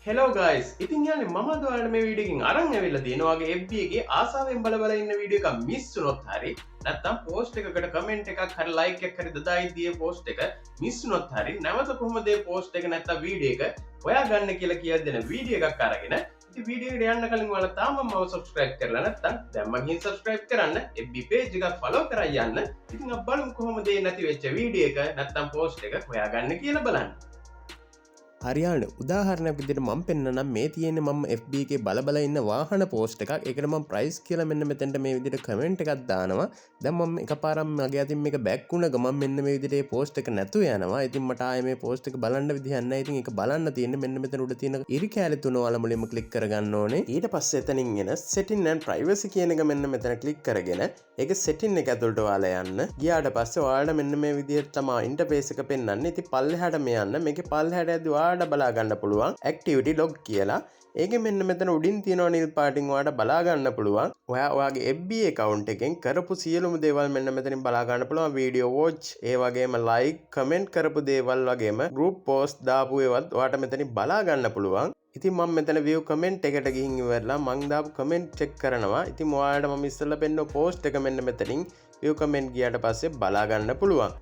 Hello guys ඉතින් යාලේ මම අද ඔයාලට මේ වීඩියෝ එකකින් අරන් ඇවිල්ලා තියෙනවා වගේ FB එකේ ආසාවෙන් බල බල ඉන්න වීඩියෝ එකක් මිස් වුණොත් හරි නැත්නම් පෝස්ට් එකකට කමෙන්ට් එකක් හරි ලයික් එකක් හරි දදායි දියේ පෝස්ට් එක මිස් වුණොත් හරි නැවත කොහොමද මේ පෝස්ට් එක නැත්නම් වීඩියෝ එක හොයාගන්න කියලා කියලා දෙන වීඩියෝ එකක් අරගෙන ඉතින් වීඩියෝ එකට යන්න කලින් ඔයාලා තාම මම සබ්ස්ක්‍රයිබ් කරලා නැත්නම් දැන් මම ගිහින් සබ්ස්ක්‍රයිබ් කරන්න FB page එකක් follow කරන් යන්න ඉතින් අපි බලමු කොහොමද මේ නැති වෙච්ච වීඩියෝ එක නැත්නම් පෝස්ට් එක හොයාගන්න කියලා බලන්න හරියාන උදාහරණයක් විදිහට මම පෙන්නනම් මේ තියෙන්නේ මම FB එකේ බල ඉන්න වාහන පෝස්ට් එකක්. ඒකට මම ප්‍රයිස් කියලා මෙන්න මෙතෙන්ට මේ විදිහට කමෙන්ට් එකක් දානවා. දැන් මම එකපාරක් මගේ අතින් මේක බෑක් වුණ ගමන් මෙන්න මේ විදිහට මේ පෝස්ට් එක නැතු යනවා. ඉතින් මට ආයේ මේ පෝස්ට් එක බලන්න විදිහක් නැහැ. ඉතින් ඒක බලන්න තියෙන්නේ මෙන්න මෙතන උඩ තියෙන ඉරි කැලේ තුන වල මුලින්ම ක්ලික් කරගන්න ඕනේ. ඊට පස්සේ එතනින් එන setting and privacy කියන එක මෙන්න මෙතන ක්ලික් කරගෙන ඒක setting එක ඇතුළට ඔයාලා යන්න. ගියාට පස්සේ ඔයාලට මෙන්න මේ විදිහට තමයි ඉන්ටර්ෆේස් එක පෙන්වන්නේ. ඉතින් පල්ලෙහාට මේ යන්න. මේකේ පල්ලෙහාට යද්දී ඔයාලට බලාගන්න පුළුවන් ඇක්ටිවිටි ලොග් කියලා. ඒක මෙන්න මෙතන උඩින් තියෙනවා නිල් පාටින් ඔයාලට බලාගන්න පුළුවන්. ඔයාගේ FB account එකෙන් කරපු සියලුම දේවල් මෙන්න මෙතනින් බලාගන්න පුළුවන්. වීඩියෝ වොච්, ඒ වගේම ලයික්, කමෙන්ට් කරපු දේවල් වගේම group post දාපු ඒවත් ඔයාලට මෙතනින් බලාගන්න පුළුවන්. ඉතින් මම මෙතන view comment එකට ගිහින් ඉවරලා මං දාපු comment check කරනවා. ඉතින් ඔයාලට මම ඉස්සෙල්ලා පෙන්නන post එක මෙන්න මෙතනින් view comment ගියාට පස්සේ බලාගන්න පුළුවන්.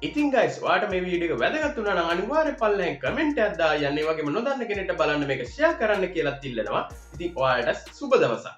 ඉතින් ගයිස් ඔයාලට මේ වීඩියෝ එක වැදගත් වුණා නම් අනිවාර්යයෙන් පල්ලෙන් කමෙන්ට් එකක් දාන්න. ඒ වගේම නොදන්න කෙනෙක්ට බලන්න මේක ෂෙයා කරන්න කියලාත් ඉල්ලනවා. ඉතින් ඔයාලට සුබ දවසක්.